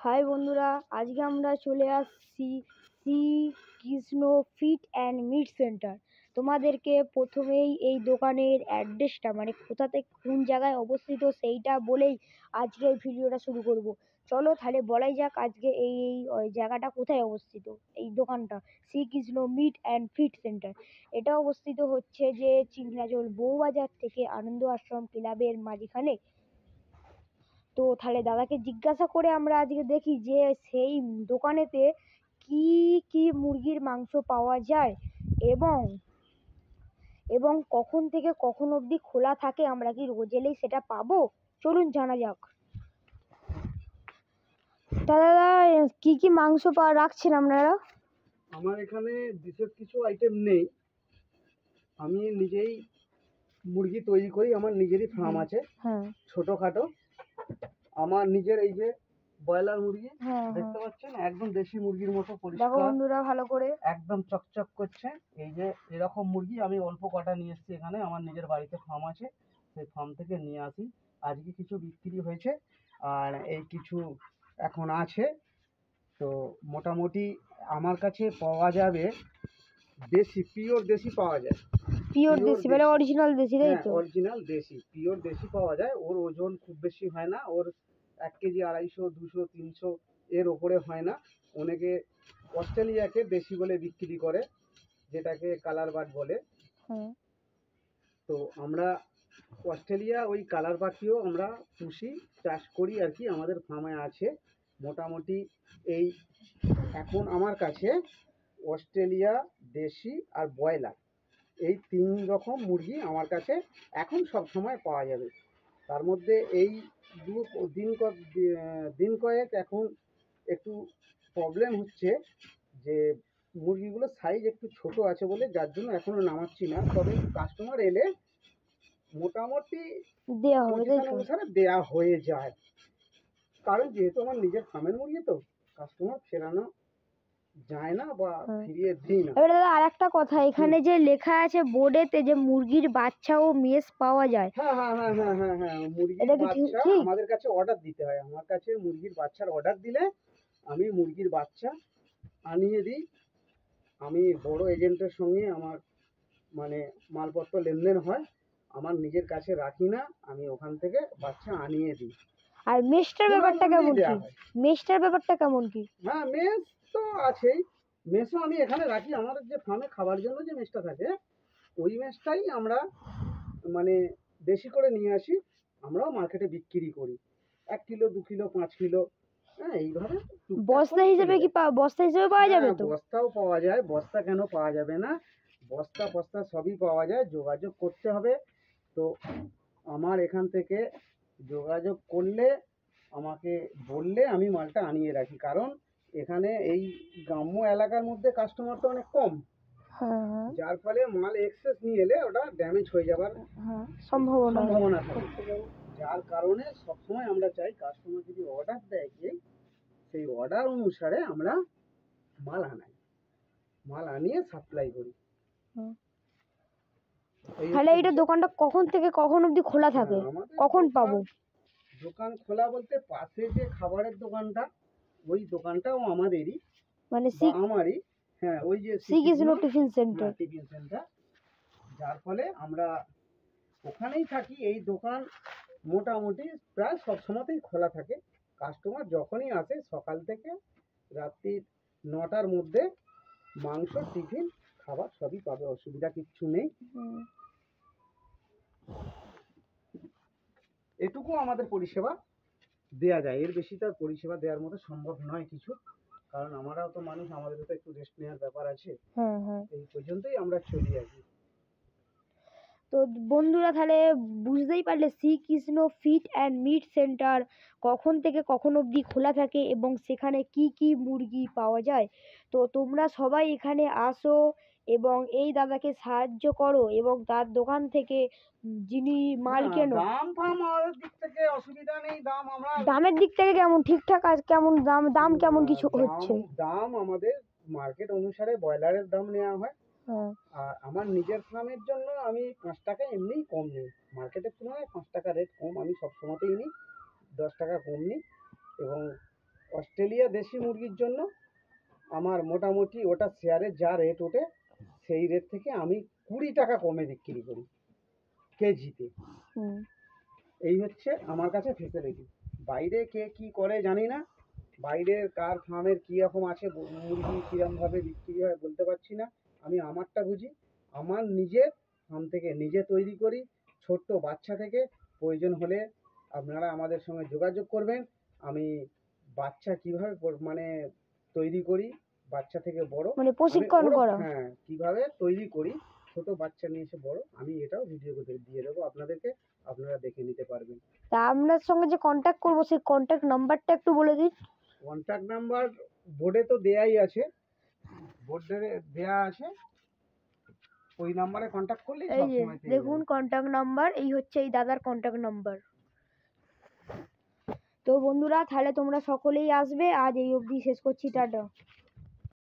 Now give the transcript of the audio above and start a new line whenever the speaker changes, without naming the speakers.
High বন্ধুরা, আজকে আমরা চলে আসছি Srikrishna fit and meat centre. তোমাদেরকে প্রথমেই এই দোকানের অ্যাড্রেসটা মানে কোথা থেকে কোন জায়গায় অবস্থিত সেইটা বলেই আজকে এই ভিডিওটা শুরু করব। চলো তাহলে বলাই যাক আজকে এই জায়গাটা কোথায় অবস্থিত। এই দোকানটা Srikrishna meat and fit centre, এটা অবস্থিত হচ্ছে যে চিংড়াজোল বউবাজার থেকে আনন্দ আশ্রম ক্লাবের মাঝখানে। তো তাহলে দাদাকে জিজ্ঞাসা করে আমরা আজকে দেখি যে সেই দোকানেতে কি কি মুরগির মাংস পাওয়া যায় এবং এবং কখন থেকে কখন অবধি খোলা থাকে, আমরা কি রোজ এলেই সেটা পাবো। চলুন জানা যাক। দাদা, কি কি মাংস রাখছেন আপনারা?
আমার এখানে বিশেষ কিছু আইটেম নেই, আমি নিজেই মুরগি তৈরি করি, আমার নিজেরই ফার্ম আছে।
হ্যাঁ,
ছোটখাটো আমার নিজের এই যে ব্রয়লার মুরগি
হ্যাঁ,
দেখতে পাচ্ছেন, একদম দেশি মুরগির মতো
দেখো
পরিষ্কার,
বন্ধুরা ভালো করে
একদম চকচক করছে। এই যে এরকম মুরগি আমি অল্প কটা নিয়ে এসেছি এখানে, আমার নিজের বাড়িতে ফার্ম আছে, সেই ফার্ম থেকে নিয়ে আসি। আজকে কিছু বিক্রি হয়েছে আর এই কিছু এখন আছে। তো মোটামুটি আমার কাছে পাওয়া যাবে দেশি, পিওর দেশি পাওয়া যায়।
পিওর দেশি মানে অরিজিনাল দেশি, তাই তো?
অরিজিনাল দেশি, পিওর দেশি পাওয়া যায়। ওর ওজন খুব বেশি হয় না, ওর 1 কেজি 250, 200, 300 এর ওপরে হয় না। অনেকে অস্ট্রেলিয়াকে দেশি বলে বিক্রি করে, যেটাকে কালার বার্ড বলে।
হ্যাঁ,
তো আমরা অস্ট্রেলিয়া ওই কালার পাখিও আমরা পুষি, চাষ করি আর কি, আমাদের ফার্মে আছে। মোটামুটি এই এখন আমার কাছে অস্ট্রেলিয়া, দেশি আর ব্রয়লার, এই 3 রকম মুরগি আমার কাছে এখন সব সময় পাওয়া যাবে। তার মধ্যে এই দিন কয়েক এখন একটু প্রবলেম হচ্ছে যে মুরগিগুলোর সাইজ একটু ছোট আছে বলে, যার জন্য এখনো নামাচ্ছি না। তবে কাস্টমার এলে মোটামুটি
দেওয়া হবে, তাই
পজিশন
তো?
অনুসারে দেয়া হয়ে যায়, কারণ যেহেতু আমার নিজের ফার্মের মুরগি, তো কাস্টমার ফেরানো যায় না বা ফিরিয়ে দিই না।
এবারে দাদা আরেকটা কথা, এখানে যে লেখা আছে বোর্ডেতে যে মুরগির বাচ্চা ও মেষ পাওয়া যায়,
হ্যাঁ হ্যাঁ হ্যাঁ হ্যাঁ হ্যাঁ হ্যাঁ, মুরগির
এটা কি
বাচ্চা
ঠিক?
আমাদের কাছে অর্ডার দিতে হয়। আমার কাছে মুরগির বাচ্চার অর্ডার দিলে আমি মুরগির বাচ্চা আনিয়ে দিই। আমি বড় এজেন্টের সঙ্গে আমার মানে মালপত্র লেনদেন হয়, আমার নিজের কাছে রাখি না, আমি ওখান থেকে বাচ্চা আনিয়ে দিই।
আর মেষটার ব্যাপারটা কেমন কি? মেষটার ব্যাপারটা কেমন কি?
হ্যাঁ, মেষ তো আছেই। মেষও আমি এখানে রাখি, আমার যে ফার্মে খাবার জন্য যে মেষটা থাকে, ওই মেষটাই আমরা মানে বেশি করে নিয়ে আসি, আমরাও মার্কেটে বিক্রি করি। 1 কিলো, 2 কিলো, 5 কিলো, হ্যাঁ, এইভাবে
বস্তা হিসেবে কি বস্তা হিসেবে পাওয়া যাবে তো?
বস্তাও পাওয়া যায়। বস্তা কেন পাওয়া যাবে না, বস্তা ফস্তা সবই পাওয়া যায়। যোগাযোগ করতে হবে। তো আমার এখান থেকে যোগাযোগ করলে, আমাকে বললে আমি মালটা আনিয়ে রাখি, কারণ এখানে এই গ্রাম্য এলাকার মধ্যে কাস্টমার তো অনেক কম,
হ্যাঁ,
যার ফলে মাল এক্সেস নিয়ে এলে ওটা ড্যামেজ হয়ে যাবার
হ্যাঁ, সম্ভাবনা
থাকে। যার কারণে সবসময় আমরা চাই কাস্টমার যদি অর্ডার দেয়, কি সেই অর্ডার অনুসারে আমরা মাল আনিয়ে সাপ্লাই করি।
তাহলে এইটা দোকানটা কখন থেকে কখন অবধি খোলা থাকে? কখন পাবো?
দোকান খোলা বলতে পাশে যে খাবারের দোকানটা, ওই দোকানটাও আমাদেরই,
মানে
আমারই। হ্যাঁ, ওই যে
শ্রীকৃষ্ণ টিফিন সেন্টার।
যার ফলে আমরা ওখানেই থাকি। এই দোকান মোটামুটি প্রায় সব সময়তেই খোলা থাকে। কাস্টমার যখনই আসে, সকাল থেকে রাত্রি 9টার মধ্যে মাংস, টিফিন, খাবার সবই পাবে, অসুবিধা কিচ্ছু নেই। এটুকু আমাদের পরিষেবা দেয়া যায়, এর বেশি তার পরিষেবা দেওয়ার মতো সম্ভব নয় কিছু, কারণ আমরাও তো মানুষ, আমাদেরও তো একটু রেস্ট নেওয়ার ব্যাপার আছে। এই পর্যন্তই আমরা চলি আর কি।
তো বন্ধুরা তাহলে বুঝতেই পারলে Srikrishna fit and meat centre কখন থেকে কখন অবধি খোলা থাকে এবং সেখানে কি কি মুরগি পাওয়া যায়। তো তোমরা সবাই এখানে আসো এবং এই দাদাকে সাহায্য করো এবং তার দোকান থেকে যিনি মাল কেনো।
আমাদের দিক থেকে অসুবিধা নেই,
দামের দিক থেকে কেমন ঠিকঠাক কেমন দাম কেমন কিছু হচ্ছে?
দাম আমাদের মার্কেট অনুসারে ব্রয়লারের দাম নেওয়া হয়। আর আমার নিজের ফার্মের জন্য আমি 5 টাকা এমনিই কম নিই, মার্কেটের তুলনায় 5 টাকা রেট কম আমি সবসময়তেই নিই, 10 টাকা কম নিই। এবং অস্ট্রেলিয়া দেশি মুরগির জন্য আমার মোটামুটি ওটা শেয়ারে যা রেট ওঠে সেই রেট থেকে আমি 20 টাকা কমে বিক্রি করি কেজিতে।
হুম।
এই হচ্ছে আমার কাছে ফেসিলিটি। বাইরে কে কি করে জানি না, বাইরে কার ফার্মের কী রকম আছে, মুরগি কীরকমভাবে বিক্রি হয় বলতে পারছি না। আমি আমারটা বুঝি, আমার নিজের ফার্ম থেকে নিজে তৈরি করি, ছোট্ট বাচ্চা থেকে। প্রয়োজন হলে আপনারা আমাদের সঙ্গে যোগাযোগ করবেন। আমি বাচ্চা কীভাবে মানে তৈরি করি, বাচ্চা থেকে বড়
মানে
আমি
প্রশিক্ষণ
ওরও,
করা।
হ্যাঁ, কীভাবে তৈরি করি ছোট বাচ্চা নিয়ে এসে বড়, আমি এটাও ভিডিও করে দিয়ে দেবো আপনাদেরকে, আপনারা দেখে নিতে পারবেন।
তা আপনার সঙ্গে যে কন্ট্যাক্ট করবো সেই কন্ট্যাক্ট নাম্বারটা একটু বলে দিন।
কন্ট্যাক্ট নাম্বার বোর্ডে তো দেয়াই আছে, বোর্ডে দেয়া আছে, ওই নাম্বারে কন্ট্যাক্ট করলেই
এই যে
সবসময় পেয়ে
দেখুন
যাবেন।
কন্ট্যাক্ট নাম্বার, এই হচ্ছে এই দাদার কন্ট্যাক্ট নাম্বার। তো বন্ধুরা তাহলে তোমরা সকলেই আসবে, আজ এই অবধি শেষ করছি, টাটা।